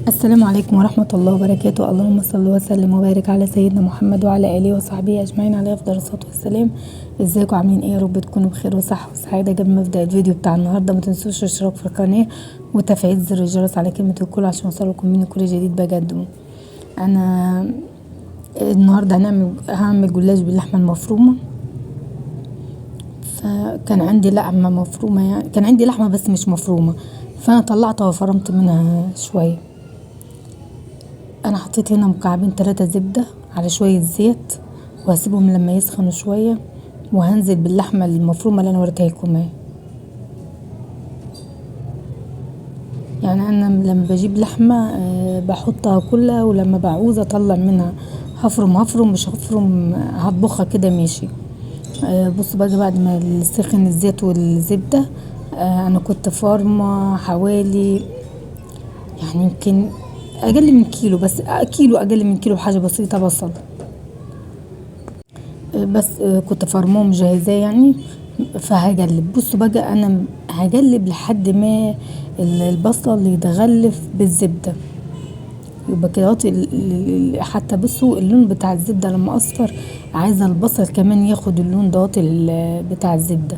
السلام عليكم ورحمة الله وبركاته. اللهم صل وسلم وبارك على سيدنا محمد وعلى آله وصحبه أجمعين عليه أفضل الصلاة والسلام. ازيكم عاملين ايه؟ يا رب تكونوا بخير وصحة وسعادة. قبل ما ابدأ الفيديو بتاع النهاردة ما تنسوش الاشتراك في القناة وتفعيل زر الجرس على كلمة الكل عشان يوصلكم مني كل جديد بقدمه. انا النهاردة هعمل جلاش باللحمة المفرومة. فكان عندي لحمة مفرومة، يعني كان عندي لحمة بس مش مفرومة، فانا طلعتها وفرمت منها شوية. انا حطيت هنا مكعبين 3 زبدة على شوية زيت وهسيبهم لما يسخنوا شوية، وهنزل باللحمة المفرومة اللي انا وريتها لكم اهي. يعني انا لما بجيب لحمة بحطها كلها، ولما بعوز اطلع منها هفرم مش هفرم هطبخها كده ماشي. بصوا بقى بعد ما سخن الزيت والزبدة انا كنت فارمة حوالي يعني يمكن اقل من كيلو، بس كيلو اقل من كيلو بحاجة بسيطة بصل. بس كنت فرماه مجهزاه يعني. فهقلب، بصوا بقى انا هقلب لحد ما البصل يتغلف بالزبدة، يبقى كده حتى بصوا اللون بتاع الزبدة لما اصفر، عايزة البصل كمان ياخد اللون دوت بتاع الزبدة.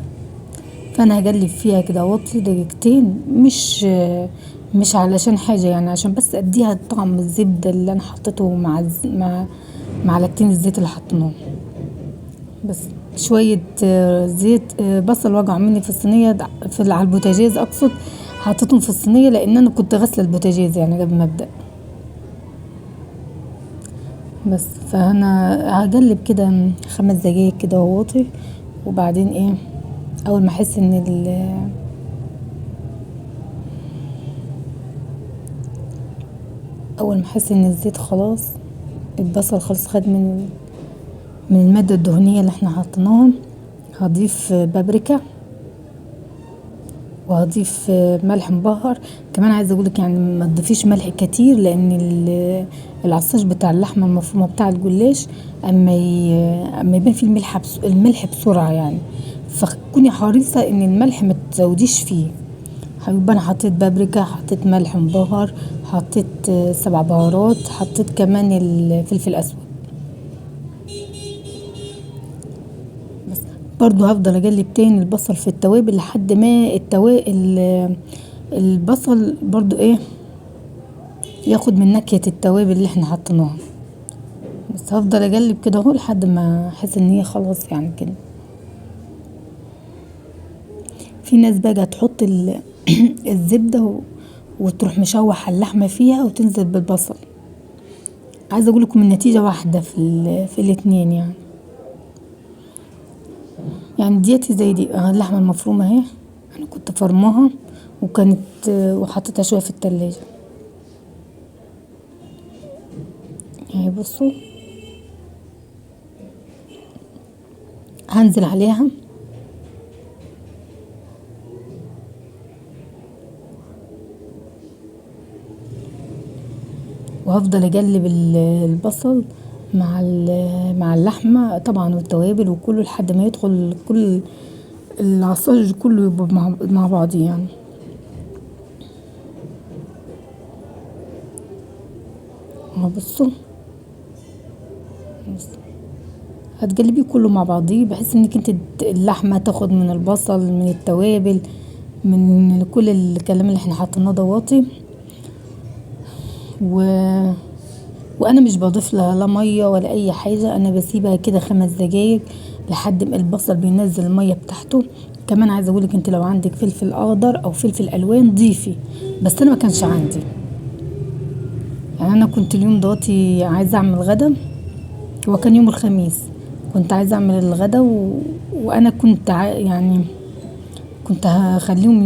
فانا هقلب فيها كده واطي دقيقتين، مش علشان حاجة، يعني عشان بس اديها طعم الزبدة اللي انا حطيته مع معلقتين الزيت اللي حطيناهم. بس شوية زيت بصل وقعوا مني في الصينية على البوتاجاز اقصد، حطيتهم في الصينية لان انا كنت غاسلة البوتاجاز يعني قبل ما ابدأ. بس فانا هقلب كده 5 دقايق كده واطي، وبعدين ايه اول ما احس ان الزيت خلاص، البصل خلاص خد من المادة الدهنية اللي احنا حطيناها، هضيف بابريكا وهضيف ملح مبهر. كمان عايزه اقولك يعني ما تضيفيش ملح كتير، لان العصاج بتاع اللحمه المفرومه بتاع الجلاش اما يبان فيه الملح بسرعه يعني، فكوني حريصه ان الملح ما تزوديش فيه. هيبقى انا حطيت بابريكا، حطيت ملح مبهر، حطيت 7 بهارات، حطيت كمان الفلفل الاسود. بس برضو هفضل اقلب تاني البصل في التوابل لحد ما البصل برضو ايه ياخد من نكهة التوابل اللي احنا حطيناها. بس هفضل اقلب كده اهو لحد ما احس ان هي خلاص يعني كده. في ناس بقى تحط الزبدة وتروح مشوح اللحمة فيها وتنزل بالبصل. عايزه اقول لكم النتيجة واحدة في الاتنين يعني ديتي زي دي اللحمة المفرومة اهي، انا كنت فرماها وكانت وحطيتها شوية في التلاجة اهي. بصوا هنزل عليها وهفضل اقلب البصل مع اللحمة طبعا والتوابل وكله لحد ما يدخل كل العصاج كله يبقى مع بعضه يعني. بصوا هتقلبيه كله مع بعضيه بحيث انك انت اللحمة تاخد من البصل من التوابل من كل الكلام اللي احنا حطيناه دواتي. وانا مش بضيف لها لا ميه ولا اي حاجه، انا بسيبها كده 5 دقايق لحد ما البصل بينزل الميه بتاعته. كمان عايزه اقولك انت لو عندك فلفل اخضر او فلفل الوان ضيفي، بس انا ما كانش عندي. يعني انا كنت اليوم دوتي عايزه اعمل غدا، هو كان يوم الخميس كنت عايزه اعمل الغدا وانا كنت يعني كنت هخليهم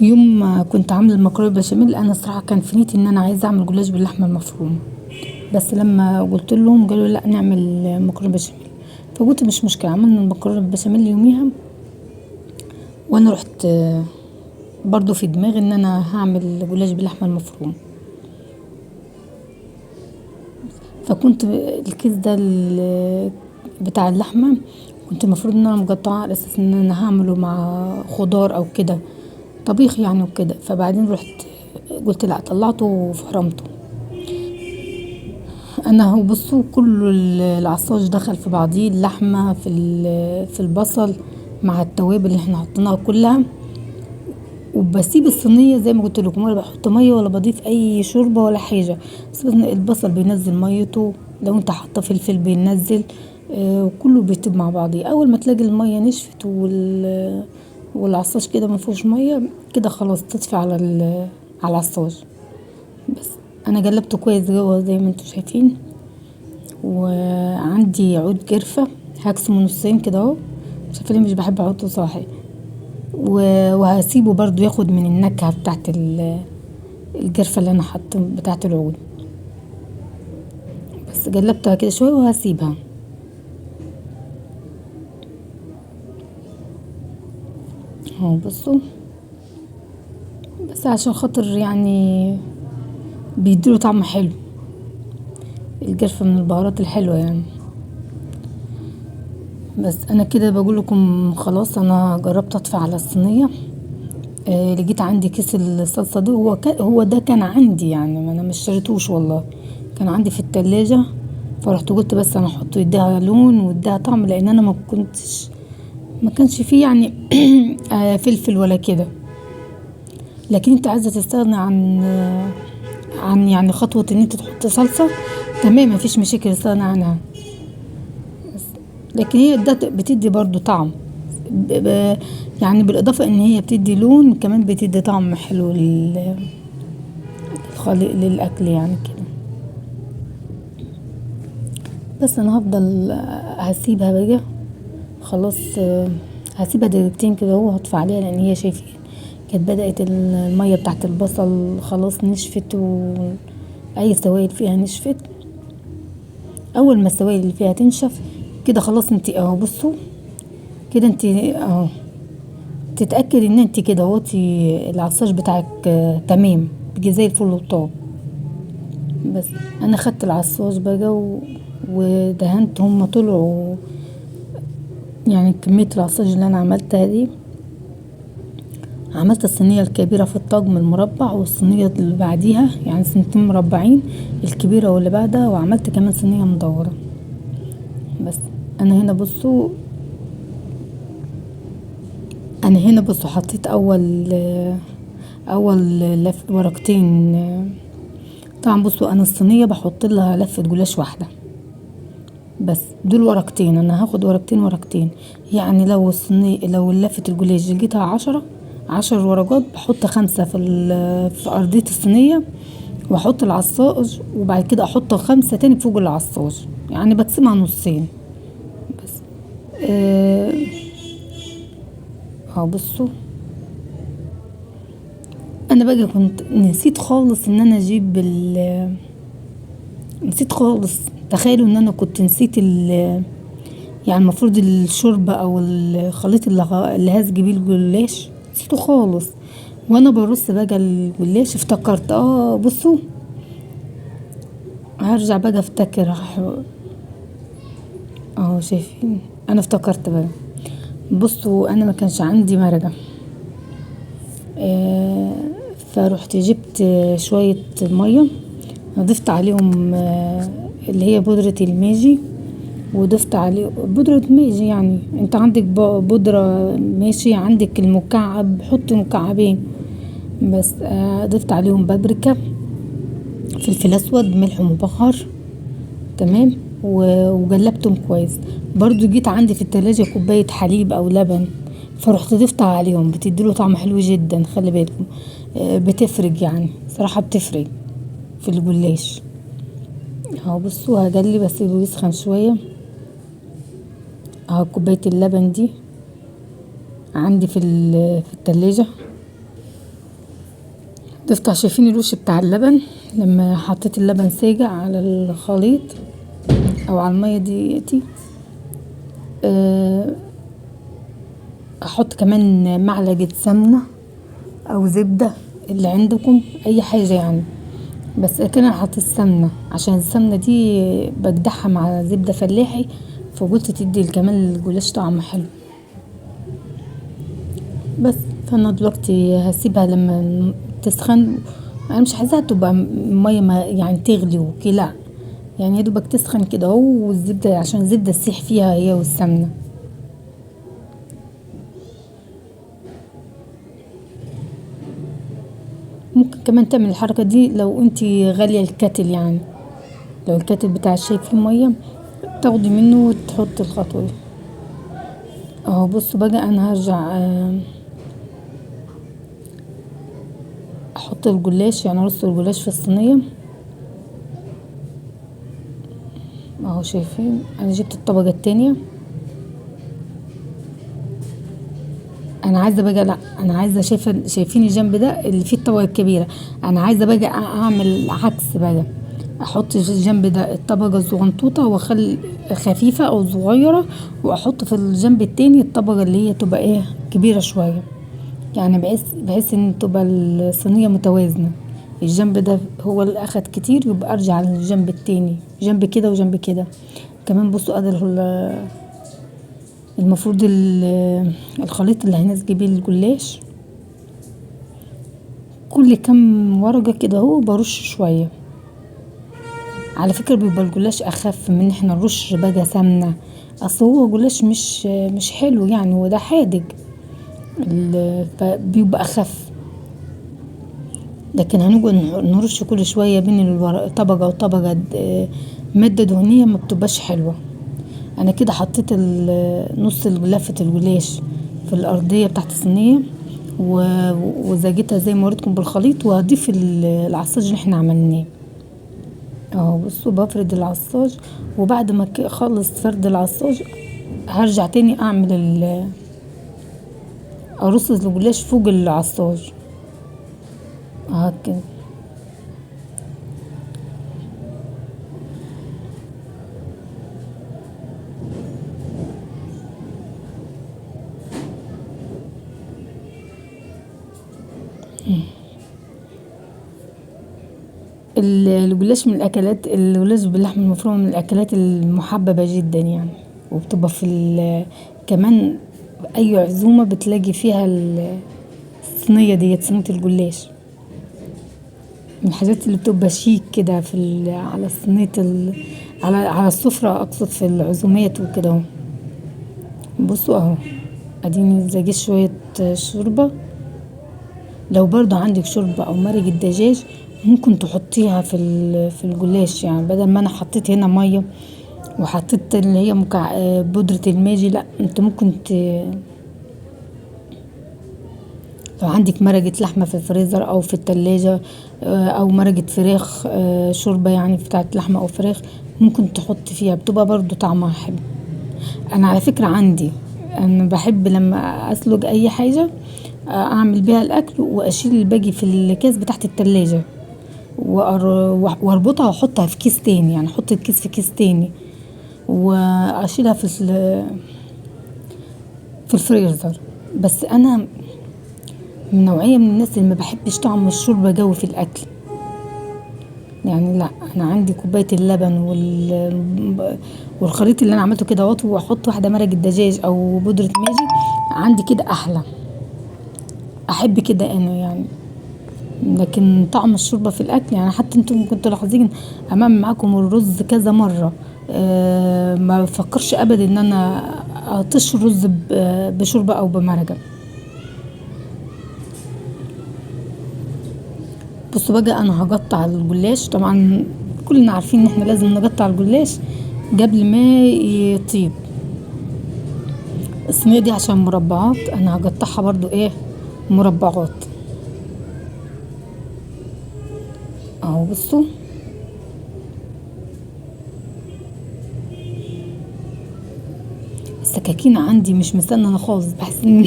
يوم ما كنت عامله المكرونه بشاميل. انا الصراحه كان في نيتي ان انا عايزه اعمل جلاش باللحمه المفرومه، بس لما قلت لهم قالوا لا نعمل مكرونه بشاميل، فقلت مش مشكله عملنا المكرونه بشاميل يوميها. وانا رحت برضو في دماغي ان انا هعمل جلاش باللحمه المفرومه. فكنت الكيس ده بتاع اللحمه كنت المفروض ان انا مقطعه على اساس ان انا هعمله مع خضار او كده طبيخ يعني وكده. فبعدين رحت قلت لا، طلعته وفرمته. انا هو بصوا كل العصاج دخل في بعضيه، اللحمه في البصل مع التوابل اللي احنا حطيناها كلها. وبسيب الصينيه زي ما قلت لكم، ولا بحط ميه ولا بضيف اي شوربه ولا حاجه. بس البصل بينزل ميته، لو انت حاطه فلفل بينزل. وكله بيطيب مع بعضيه. اول ما تلاقي الميه نشفت والعصاج كده ما فيهوش ميه، كده خلاص تطفي على العصاج. بس انا قلبته كويس جوه زي ما انتوا شايفين. وعندي عود قرفه هقسمه نصين كده اهو، شايفين مش بحب احطه صاحي. وهسيبه برضو ياخد من النكهه بتاعت القرفه اللي انا حاطه بتاعت العود. بس قلبتها كده شويه وهسيبها اهو. بصوا، بس عشان خاطر يعني بيديله طعم حلو، القرفه من البهارات الحلوه يعني. بس انا كده بقول لكم خلاص، انا جربت اطفي على الصينيه. لقيت عندي كيس الصلصه دي، هو ده كان عندي يعني، ما انا مش شريتوش والله، كان عندي في التلاجة. فرحت قلت بس انا احطه يديها لون ويديها طعم، لان انا ما كانش فيه يعني فلفل ولا كده. لكن انت عايزه تستغني عن يعني خطوه ان انت تحط صلصه، تمام، مفيش مشاكل استغنى عنها. لكن هي ده بتدي برضو طعم، يعني بالاضافه ان هي بتدي لون، كمان بتدي طعم حلو للاكل يعني كده. بس انا هفضل هسيبها بقى خلاص. هسيبها دقيقتين كده وهطفي عليها، لان هي شايفين كانت بدأت المية بتاعت البصل خلاص نشفت، واي سوائل فيها نشفت. اول ما السوائل اللي فيها تنشف كده خلاص، انت اهو بصوا كده، انت اهو تتأكد ان انت كده وطي العصاج بتاعك تمام، بيجي زي الفل والطاب. بس انا خدت العصاج بقى ودهنت، هم طلعوا يعني كمية العصاج اللي انا عملتها دي. عملت الصينية الكبيرة في الطاجن المربع، والصينية اللي بعديها يعني صينيتين مربعين، الكبيرة واللي بعدها، وعملت كمان صينية مدورة. بس انا هنا بصوا حطيت اول لفة ورقتين. طبعا بصوا انا الصينية بحط لها لفة جلاش واحدة بس، دول ورقتين، انا هاخد ورقتين. يعني لو لفة الجلاش لقيتها 10 ورقات، بحط 5 في ارضية الصينية، واحط العصاج، وبعد كده احط 5 تاني فوق العصاج، يعني بقسمها نصين بس. بصوا انا بقى كنت نسيت خالص ان انا اجيب نسيت خالص. تخيلوا ان انا كنت نسيت يعني المفروض الشوربة او الخليط اللي هسقي بيه الجلاش، نسيته خالص. وانا برص بقى الجلاش افتكرت، بصوا هرجع بقى افتكر. شايفين انا افتكرت بقى. بصوا انا ما كانش عندي مرقة، فرحت جبت شوية مية، ضفت عليهم اللي هي بودرة الماجي، وضفت عليه بودرة ماجي. يعني انت عندك بودرة ماشي، عندك المكعب حط مكعبين بس. ضفت عليهم بابريكا، فلفل اسود، ملح مبخر، تمام. وقلبتهم كويس. برضو جيت عندي في التلاجة كوباية حليب او لبن، فرحت ضفتها عليهم، بتديله طعم حلو جدا، خلي بالكم. بتفرق يعني، صراحة بتفرق في الجلاش. بصوا هقلب اسيبه يسخن شوية. كوباية اللبن دي عندي في التلاجة، ضفت. شايفين الوش بتاع اللبن لما حطيت اللبن ساقع على الخليط او على المية دي. احط كمان معلقة سمنة او زبدة اللي عندكم، اي حاجة يعني. بس انا حطيت السمنة عشان السمنة دي بقدحها مع زبدة فلاحي، فقلت تدي كمان الجلاش طعم حلو. بس فانا دلوقتي هسيبها لما تسخن، انا مش عايزاها تبقى ميه ما يعني تغلي وكده، لا، يعني يا دوبك تسخن كده اهو، والزبده عشان الزبده تسيح فيها هي والسمنه. ممكن كمان تعمل الحركه دي لو انتي غاليه الكاتل يعني، لو الكاتل بتاع الشاي فيه ميه تاخدي منه وتحطي الخطوه دي اهو. بصوا بقى انا هرجع احط الجلاش، يعني ارص الجلاش في الصينيه اهو. شايفين انا جبت الطبقه التانية. انا عايزه بقى، لا انا عايزه، شايفين الجنب ده اللي فيه الطبقه الكبيره، انا عايزه بقى اعمل عكس بقى، احط في الجنب ده الطبقه الزغنطوطه واخلي خفيفه او صغيره، واحط في الجنب التاني الطبقه اللي هي تبقى ايه كبيره شويه، يعني بحيث ان تبقى الصينيه متوازنه. الجنب ده هو اللي اخد كتير، يبقى ارجع للجنب التاني، جنب كده وجنب كده كمان. بصوا قدر المفروض الخليط اللي هنسقي بيه الجلاش كل كام ورقة كده اهو برش شوية. على فكرة بيبقى الجلاش اخف من احنا نرش بقى سمنة، اصل هو جلاش مش حلو يعني، هو ده حادق فبيبقى اخف، لكن هنقعد نرش كل شوية بين طبقة وطبقة مادة دهنية ما بتبقاش حلوة. انا كده حطيت نص لفة الجلاش في الارضية بتاعت الصينية وزاجتها زي ما وريتكم بالخليط، وهضيف العصاج اللي احنا عملناه اهو. بصوا بفرد العصاج، وبعد ما اخلص فرد العصاج هرجع تاني اعمل ارص الجلاش فوق العصاج اهو كده. الجلاش من الاكلات، الجلاش باللحمه المفرومه من الاكلات المحببه جدا يعني، وبتبقى كمان اي عزومه بتلاقي فيها الصينيه ديت، صينيه الجلاش من الحاجات اللي بتبقى شيك كده على صينيه على السفره، اقصد في العزومات وكده اهو. بصوا اهو اديني زجيت شويه شوربه، لو برضو عندك شوربه او مرق الدجاج ممكن تحطيها في الجلاش، يعني بدل ما انا حطيت هنا ميه وحطيت اللي هي بودرة الماجي، لا انت ممكن لو عندك مرقة لحمة في الفريزر او في التلاجة او مرقة فراخ شوربة يعني بتاعت لحمة او فراخ، ممكن تحط فيها بتبقى برضو طعمها حلو. انا على فكرة عندي، انا بحب لما اسلق اي حاجة اعمل بيها الاكل واشيل الباقي في الكيس بتاعت التلاجة واربطها واحطها في كيس تاني، يعني احط الكيس في كيس تاني واشيلها في الفريزر. بس انا من نوعية من الناس اللي ما بحبش طعم الشوربة جوي في الاكل، يعني لا انا عندي كوباية اللبن والخليط اللي انا عملته كده واحط واحدة مرق الدجاج او بودرة ماجي، عندي كده احلى، احب كده انا يعني. لكن طعم الشوربة في الاكل يعني، حتى انتم ممكن تلاحظين امام معاكم الرز كذا مرة ما بفكرش ابدا ان انا اطش الرز بشوربة او بمرقة. بصوا بقى انا هقطع الجلاش، طبعا كلنا عارفين ان احنا لازم نقطع الجلاش قبل ما يطيب. الصينية دي عشان مربعات انا هقطعها برضو ايه مربعات اهو. بصوا السكاكين عندي مش مسننة خالص، بحس ان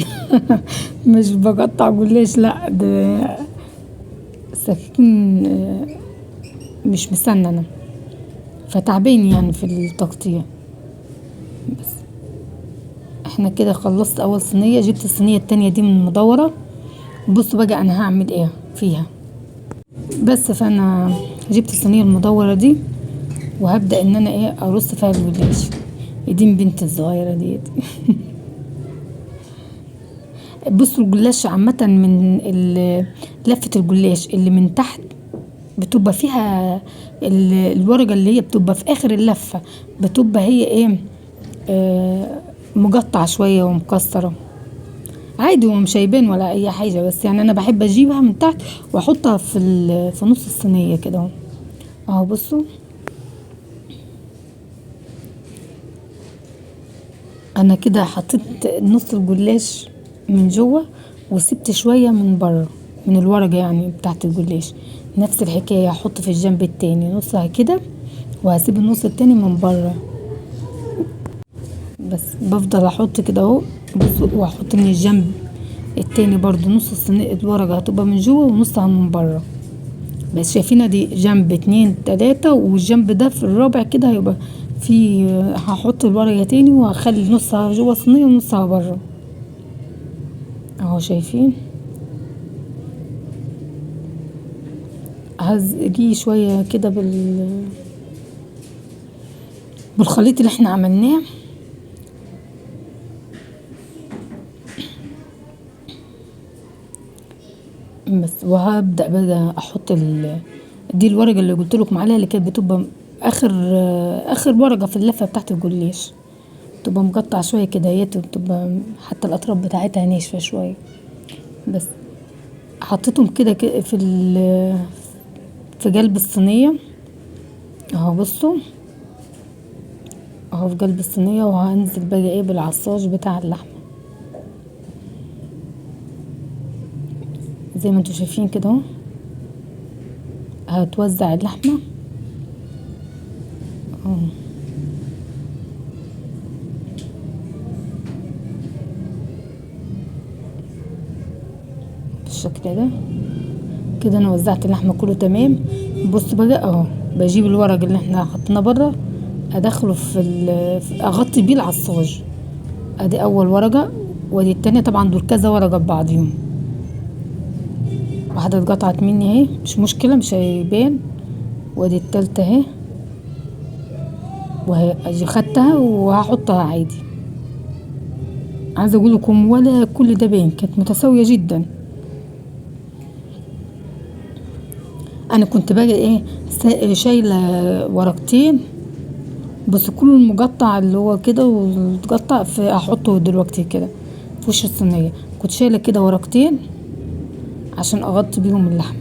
مش بقطع جلاش، لا ده السكاكين مش مسننة فتعبين يعني في التقطيع. بس احنا كده خلصت اول صينية، جبت الصينية التانية دي من المدورة. بصوا بقى انا هعمل ايه فيها. بس فانا جبت الصينية المدورة دي وهبدأ ان انا ايه ارص فيها الجلاش. ايدين بنتي الصغيرة ديت بصوا الجلاش عامة من لفة الجلاش اللي من تحت بتبقى فيها الورقة اللي هي بتبقى في اخر اللفة، بتبقى هي ايه، مقطعة شوية ومكسرة عادي ومش هيبان ولا اي حاجة. بس يعني انا بحب اجيبها من تحت واحطها في نص الصينية كده اهو. اهو بصوا انا كده حطيت نص الجلاش من جوه وسبت شوية من بره من الورقة يعني بتاعت الجلاش. نفس الحكاية هحط في الجنب التاني نصها كده وهسيب النص التاني من بره. بس بفضل احط كده اهو. بصوا واحط من الجنب التاني برضو نص الصينية الورقة هتبقى من جوه ونصها من بره. بس شايفين دي جنب 2 3 والجنب ده في الرابع كده هيبقى في، هحط الورقة تاني وهخلي نصها جوه الصينية ونصها بره اهو شايفين. هزقيه شوية كده بالخليط اللي احنا عملناه. بس وهبدأ بقى احط دي الورقة اللي قلت لكم عليها اللي كانت بتبقى اخر ورقة في اللفة بتاعت الجلاش، تبقى مقطع شوية كده وتبقى حتى الاطراف بتاعتها ناشفة شوية. بس حطيتهم كده في قلب الصينية اهو. بصوا اهو في قلب الصينية وهنزل بقى ايه بالعصاج بتاع اللحمة زي ما انتوا شايفين كده اهو. هتوزع اللحمة اهو بالشكل ده كده. انا وزعت اللحمة كله تمام. بص بقى اهو بجيب الورق اللي احنا حطيناه بره ادخله اغطي بيه العصاج. ادي اول ورقة وادي التانية، طبعا دول كذا ورقة ببعضهم. واحدة اتقطعت مني اهي مش مشكلة مش هيبان، وادي التالتة اهي وهي خدتها وهحطها عادي. عايزة اقول لكم ولا كل ده باين، كانت متساوية جدا. انا كنت بقى ايه شايلة ورقتين بس كل المقطع اللي هو كده وتقطع احطه دلوقتي كده في وش الصينية. كنت شايلة كده ورقتين عشان اغطي بيهم اللحمة.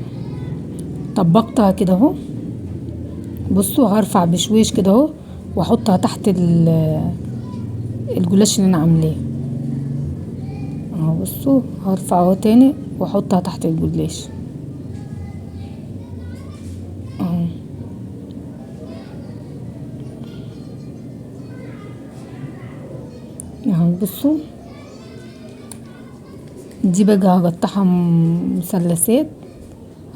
طبقتها كده اهو. بصوا هرفع بشويش كده اهو واحطها تحت الجلاش اللي انا عاملاه اهو. بصوا هرفع اهو تاني واحطها تحت الجلاش اهو. اهو بصوا دي بقى هقطعها مثلثات،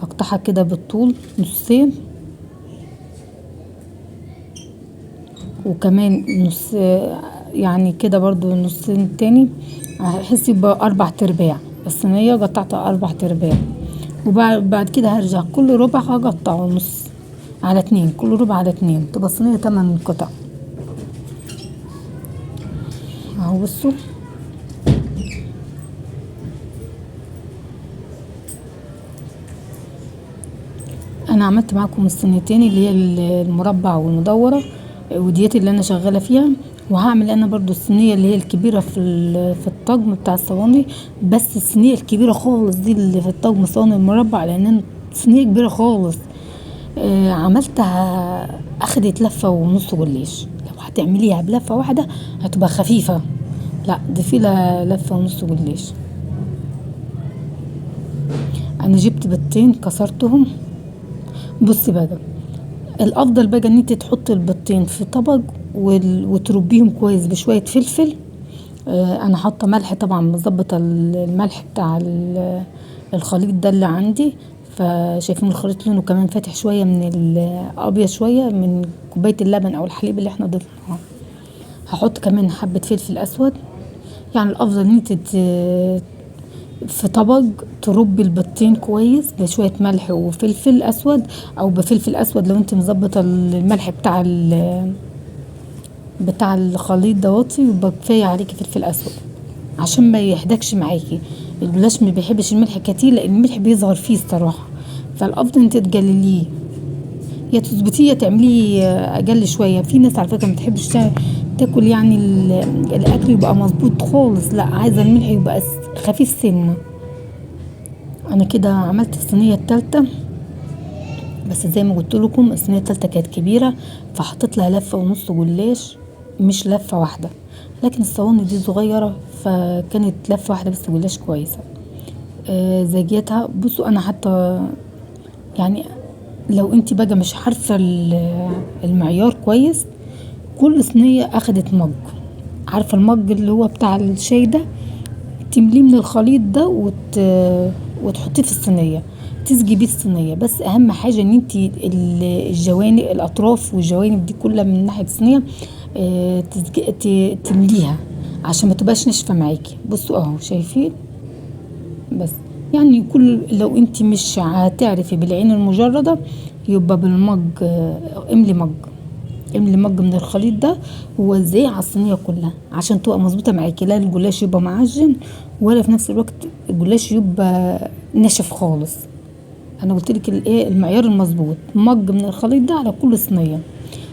هقطعها كده بالطول نصين وكمان نص يعني كده برضو نصين تاني، هحس يبقى 4/4 الصينية قطعتها 4/4. وبعد كده هرجع كل ربع هقطعه نص على 2، كل ربع على 2 تبقى الصينية 8 قطع اهو. بصوا انا عملت معاكم الصينيتين اللي هي المربع والمدورة وديت اللي انا شغالة فيها. وهعمل انا برضو الصينية اللي هي الكبيرة في الطقم بتاع الصواني، بس الصينية الكبيرة خالص دي اللي في الطقم صواني المربع لان صينية كبيرة خالص. عملتها اخدت لفة ونص جلاش. لو هتعمليها بلفة واحدة هتبقى خفيفة، لا دي في لفة ونص جلاش. انا جبت بيضتين كسرتهم. بصي بقى الافضل بقى ان انت تحطي البيضتين في طبق وتربيهم كويس بشويه فلفل. انا حاطه ملح طبعا مظبطه الملح بتاع الخليط ده اللي عندي. فشايفين الخليط لونه كمان فاتح شويه من الابيض شويه من كوبايه اللبن او الحليب اللي احنا ضفناه. هحط كمان حبه فلفل اسود. يعني الافضل ان انت في طبق تربي البيضتين كويس بشويه ملح وفلفل اسود او بفلفل اسود لو انت مظبطه الملح بتاع الخليط دوتي يبقى كفايه عليكي فلفل اسود عشان ما يحدكش معاكي. الجلاش ما بيحبش الملح كتير لان الملح بيظهر فيه الصراحه، فالافضل انت تقلليه، يا تظبطيه يا تعمليه اقل شويه. في ناس على فكره ما بتحبش تاكل يعني الاكل يبقى مظبوط خالص، لا عايزه الملح يبقى خفيف سنه. انا كده عملت الصينيه التالتة، بس زي ما قلت لكم الصينيه التالتة كانت كبيره، فحطيت لها لفه ونص جلاش مش لفه واحده، لكن الصواني دي صغيره فكانت لفه واحده بس جلاش كويسه. زيتها بصوا انا حتى يعني لو انت بقى مش عارفه المعيار كويس، كل صينيه اخدت مج، عارفه المج اللي هو بتاع الشاي ده، تمليه من الخليط ده وتحطيه في الصينيه، تسقي بيه الصينيه. بس اهم حاجه ان انت الجوانب الاطراف والجوانب دي كلها من ناحيه الصينيه تمليها عشان ما تبقاش ناشفه معاكي. بصوا اهو شايفين، بس يعني كل لو انت مش هتعرفي بالعين المجرده يبقى بالمج، املي مج من الخليط ده ووزعيه على الصينيه كلها عشان تبقى مظبوطه معاكي، لا الجلاش يبقى معجن ولا في نفس الوقت الجلاش يبقى ناشف خالص. انا قلت لك الايه المعيار المظبوط، مج من الخليط ده على كل صينيه.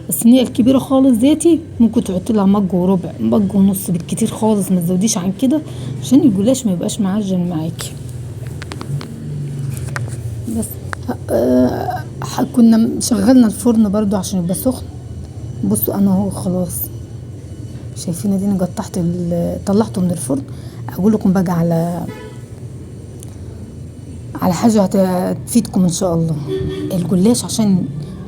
الصينيه الكبيره خالص ديتي ممكن تحطي لها مج وربع، مج ونص بالكتير خالص، ما تزوديش عن كده عشان الجلاش ما يبقاش معجن معاكي. بس كنا شغلنا الفرن برضو عشان يبقى سخن. بصوا انا اهو خلاص شايفين اديني طلعته من الفرن. هقول لكم بقى على حاجه هتفيدكم ان شاء الله. الجلاش عشان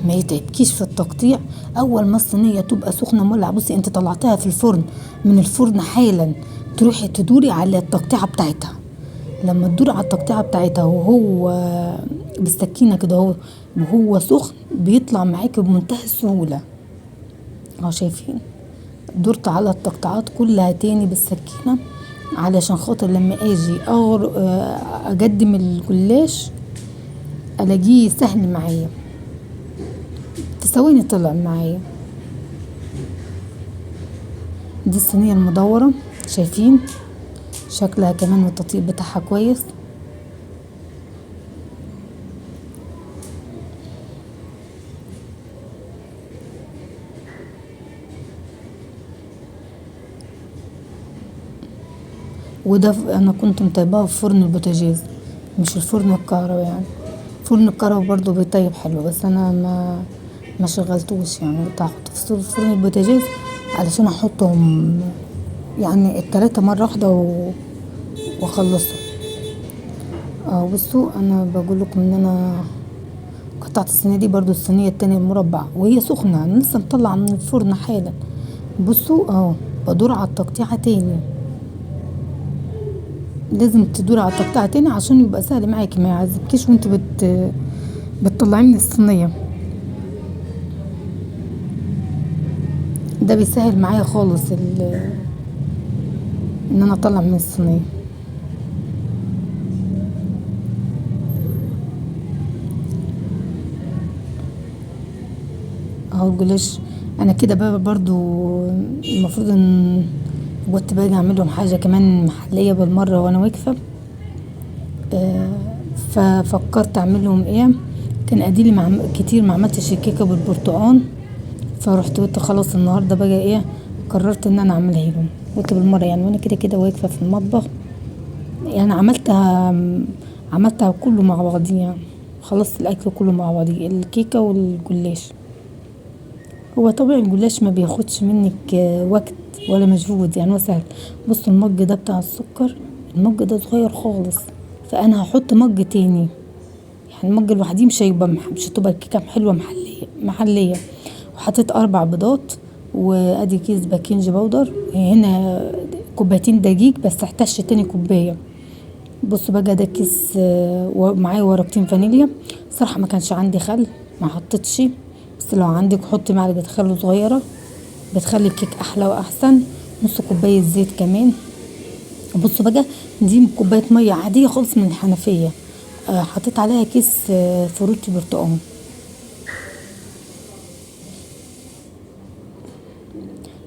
ما يتعبكيش في التقطيع، اول ما الصينيه تبقى سخنه مولعه، بصي انت طلعتها في الفرن من الفرن حالا، تروحي تدوري على التقطيعه بتاعتها. لما تدور على التقطيعه بتاعتها وهو بالسكينه كده وهو سخن بيطلع معاكي بمنتهى السهوله اهو شايفين. دورت على التقطيعات كلها تاني بالسكينه علشان خاطر لما اجي اقدم الجلاش الاقيه سهل معايا، في ثواني طلع معايا. دي الصينيه المدوره شايفين شكلها كمان والتطيب بتاعها كويس. وده انا كنت مطيباها في فرن البوتاجاز مش الفرن الكهرباء، يعني فرن الكهرباء برضو بيطيب حلو، بس انا ما شغلتوش يعني، كنت هحطه في فرن البوتاجاز علشان احطهم يعني التلاتة مرة واحدة واخلصهم. بصوا انا بقول لكم ان انا قطعت الصينيه دي برضو، الصينيه التانية المربع وهي سخنه، انا لسه مطلعه من الفرن حالا. بصوا اهو بدور على التقطيعه تاني، لازم تدور على التقطيعه تاني عشان يبقى سهل معاكي ما يعذبكيش وانت بتطلعيه من الصينيه. ده بيسهل معايا خالص ان انا اطلع من الصينيه. اهو الجلاش انا كده بقى برضو المفروض ان كنت باجي اعمل لهم حاجه كمان محليه بالمره وانا واقفه. ففكرت اعمل لهم ايه، كان اديلي كتير ما عملتش الكيكه بالبرتقال، فرحت قلت خلاص النهارده بقى ايه، قررت ان انا اعملها لهم. قلت بالمره يعني وانا كده واقفه في المطبخ، يعني عملتها كله مع بعضيه، يعني خلصت الاكل كله مع بعضيه الكيكه والجلاش. هو طبعا الجلاش ما بياخدش منك وقت ولا مجهود، يعني هو سهل. بصوا المج ده بتاع السكر، المج ده صغير خالص، فانا هحط مج تاني، يعني المج الوحيد مش هتبقى الكيكه حلوه محليه. وحطيت 4 بيضات، وادي كيس باكنج باودر، هنا كوبايتين دقيق بس احتاج تاني كوبايه. بصوا بقى ده كيس ومعايا ورقتين فانيليا، صراحه ما كانش عندي خل ما حطيتش، بس لو عندك حطي معلقه خل صغيره بتخلي الكيك احلى واحسن. نص كوبايه زيت كمان. بصوا بقى دي كوبايه ميه عاديه خالص من الحنفيه، حطيت عليها كيس فروتي برتقال.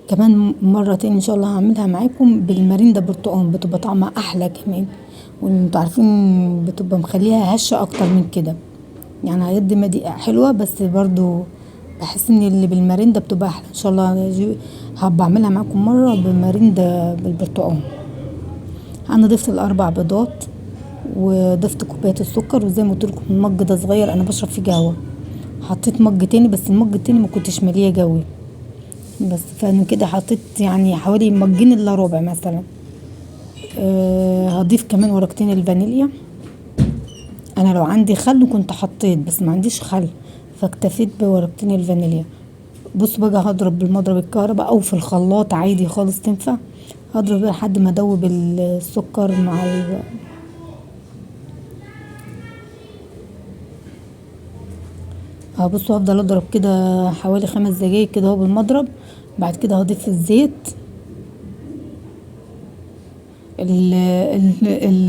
كمان مره تاني ان شاء الله هعملها معاكم بالماريندا برتقال، بتبقى طعمها احلى كمان، وانتوا عارفين بتبقى مخليها هشه اكتر من كده. يعني على قد ما دي حلوة بس برضو بحس ان اللي بالمرندة بتبقى احلى. ان شاء الله هبقى اعملها معاكم مرة بمرندة بالبرتقال. انا ضفت ال4 بيضات وضفت كوباية السكر، وزي ما قلتلكم المج ده صغير انا بشرب فيه قهوة. حطيت مج تاني بس المج التاني ما كنتش ماليه قوي، بس فانا كده حطيت يعني حوالي مجين الا ربع مثلا. هضيف كمان ورقتين الفانيليا. انا لو عندي خل كنت حطيت، بس ما عنديش خل فاكتفيت بورقتين الفانيليا. بصوا بقى هضرب بالمضرب الكهرباء او في الخلاط عادي خالص تنفع. هضرب لحد ما ادوب السكر مع بصوا هفضل اضرب كده حوالي 5 دقايق كده اهو بالمضرب. بعد كده هضيف الزيت.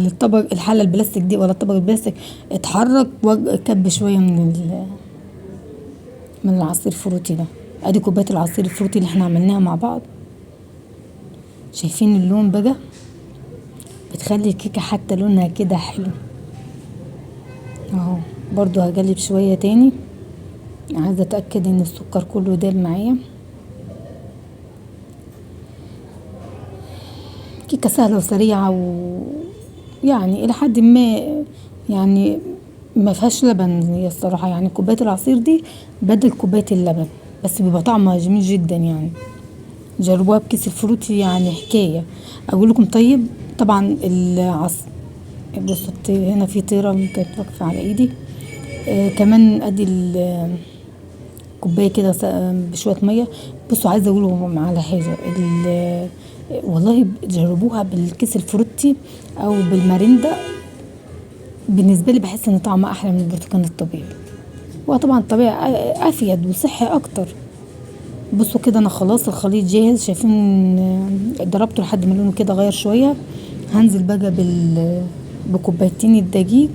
الطبق الحله البلاستيك دي ولا الطبق البلاستيك اتحرك كب شويه من العصير الفروتي ده. ادي كوبايه العصير الفروتي اللي احنا عملناها مع بعض. شايفين اللون بقى؟ بتخلي الكيكه حتى لونها كده حلو اهو. برضو هقلب شويه تاني، عايزه اتاكد ان السكر كله داب معايا. كيكه سهله وسريعه ويعني الى حد ما يعني ما فيهاش لبن هي الصراحه. يعني كوبايه العصير دي بدل كوبايه اللبن، بس بيبقى طعمها جميل جدا يعني. جربوها بكيس الفروتي يعني حكايه. اقول لكم طيب طبعا بصوا هنا في طيره كانت واقفه على ايدي. كمان ادي كوبايه كده بشويه ميه. بصوا عايزه اقول لكم على حاجه، والله جربوها بالكيس الفروتي او بالماريندا. بالنسبه لي بحس ان طعمها احلى من البرتقال الطبيعي، وطبعا الطبيعي افيد وصحي اكتر. بصوا كده انا خلاص الخليط جاهز. شايفين ضربته لحد ما لونه كده غير شويه. هنزل بقى بكوبايتين الدقيق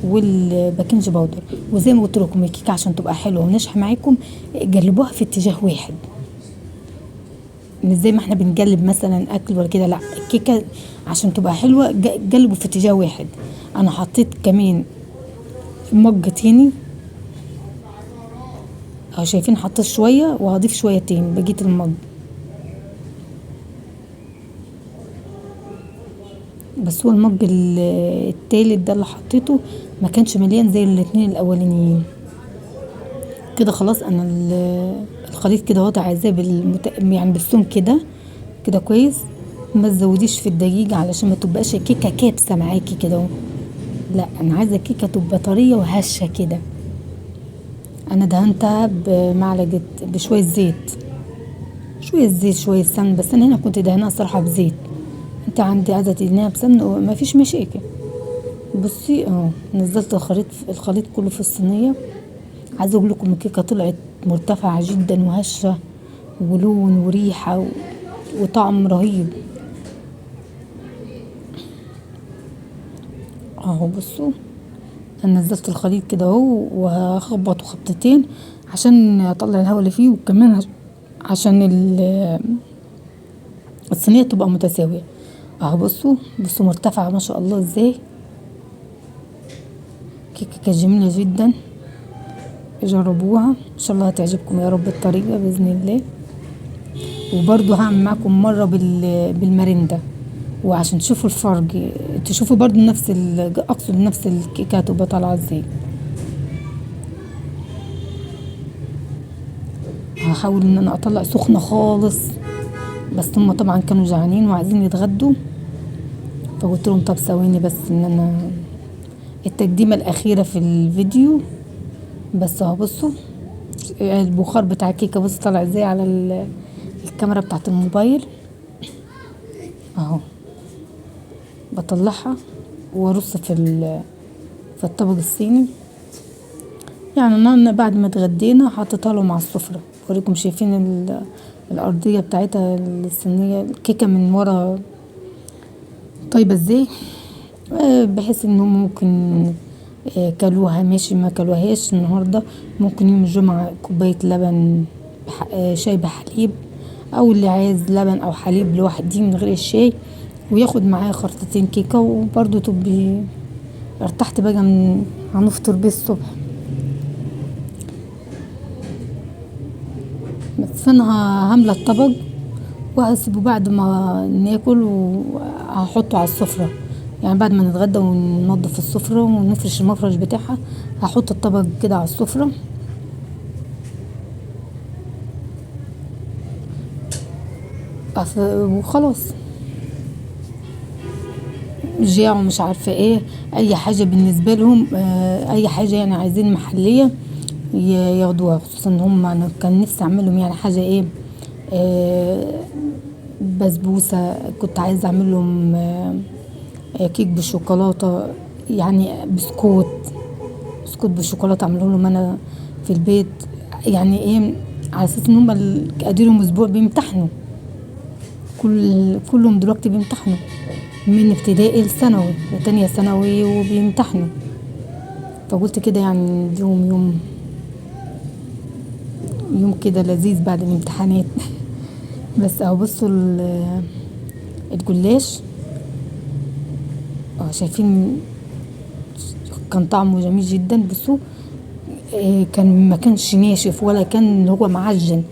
والباكنج باودر. وزي ما قلت لكم الكيكه عشان تبقى حلوه وناجحه معاكم جربوها في اتجاه واحد، مش زي ما احنا بنقلب مثلا اكل ولا كده. لا، الكيكه عشان تبقى حلوه قلبوا في اتجاه واحد. انا حطيت كمان مج تاني اهو، شايفين حطيت شويه وهضيف شويه تاني بقيه المج. بس هو المج التالت ده اللي حطيته ما كانش مليان زي الاتنين الاولانيين. كده خلاص انا الخليط كده اهو عايزاه يعني بالسم كده كده كويس. ما تزوديش في الدقيق علشان ما تبقاش الكيكه كابسه معاكي كده اهو. لا، انا عايزه الكيكه تبقى طريه وهشه كده. انا دهنتها بمعلقه بشويه زيت، شويه زيت شويه سمن، بس انا هنا كنت دهنها صراحه بزيت. انت عندي عايزه تدهنيها بسمن وما فيش مشاكل. بصي اهو نزلت الخليط كله في الصينيه. عايزه اقول لكم الكيكه طلعت مرتفعه جدا وهشه ولون وريحه وطعم رهيب اهو. بصوا انا نزلت الخليط كده اهو وهخبطه خبطتين عشان اطلع الهواء اللي فيه، وكمان عشان الصينيه تبقى متساويه اهو. بصوا مرتفعه ما شاء الله ازاي. كيكه كانت جميله جدا. جربوها ان شاء الله هتعجبكم يا رب الطريقه باذن الله. وبرضو هعمل معكم مره بالماريندا، وعشان تشوفوا الفرق تشوفوا برضو اقصد نفس الكيكه هتبقى طالعه ازاي. هحاول ان انا اطلع سخنه خالص، بس هم طبعا كانوا جعانين وعايزين يتغدوا، فقلت لهم طب ثواني بس ان انا التقديمه الاخيره في الفيديو بس اهو. بصوا البخار بتاع الكيكه بص طالع ازاي على الكاميرا بتاعت الموبايل اهو. بطلعها وارص في الطبق الصيني. يعني انا بعد ما اتغدينا حطيتها لهم على السفره. اوريكم شايفين الارضيه بتاعتها الصينيه الكيكه من ورا طيبه ازاي. بحيث انهم ممكن كلوها ماشي، ما كلوهاش النهارده ممكن يوم الجمعه كوبايه لبن شاي بحليب، او اللي عايز لبن او حليب لوحدي من غير الشاي وياخد معاه خرطتين كيكه. وبرده تبقي ارتحت بقى من هنفطر بيه الصبح. بس فانا هاملة الطبق وهسيبه بعد ما ناكل وهحطه على السفرة. يعني بعد ما نتغدى وننضف السفرة ونفرش المفرش بتاعها هحط الطبق كده على السفرة وخلاص. جاع ومش عارفة ايه اي حاجة بالنسبة لهم، اي حاجة يعني عايزين محلية ياخدوها. خصوصا ان هم انا كان نفسي اعملهم يعني حاجة ايه، بسبوسة. كنت عايزة اعمل لهم كيك بالشوكولاتة، يعني بسكوت بالشوكولاتة اعمله لهم انا في البيت. يعني ايه، على اساس ان هم اديلهم اسبوع بيمتحنوا، كلهم دلوقتي بيمتحنوا من ابتدائي لثانوي وتانية ثانوي وبيمتحنوا. فقلت كده يعني نديهم يوم كده لذيذ بعد الامتحانات. بس اهو بصوا الجلاش، شايفين كان طعمه جميل جدا. بصوا كان ما كانش ناشف ولا كان هو معجن.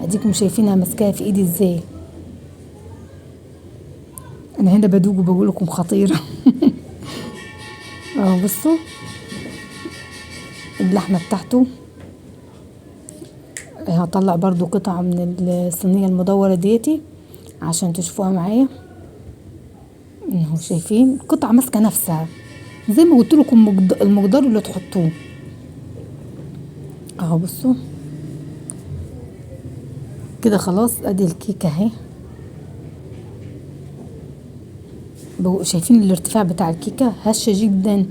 اديكم شايفينها ماسكاها في ايدي ازاي. انا هنا بدوق وبقول لكم خطيره. بصوا اللحمه بتاعته. هطلع برضو قطعه من الصينيه المدوره ديتي عشان تشوفوها معايا. اهو شايفين قطعه ماسكه نفسها زي ما قلت لكم، المقدار اللي تحطوه. اهو بصوا كده خلاص. ادي الكيكه اهي. شايفين الارتفاع بتاع الكيكه هشه جدا،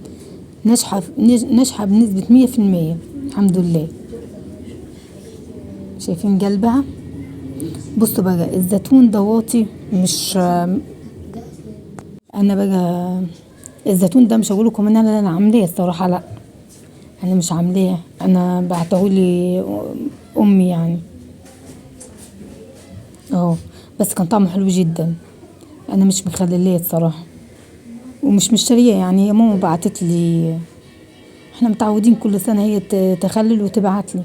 ناجحه بنسبه 100%. الحمد لله. شايفين قلبها. بصوا بقى الزيتون ده واطي، مش انا بقى الزيتون ده مش هقولكم ان انا عاملاه الصراحه، لا انا مش عاملاه، انا بعتهولي امي يعني. بس كان طعمه حلو جدا. انا مش مخللاه الصراحه ومش مشتريه، يعني هي ماما بعتت لي. احنا متعودين كل سنه هي تخلل وتبعت لي.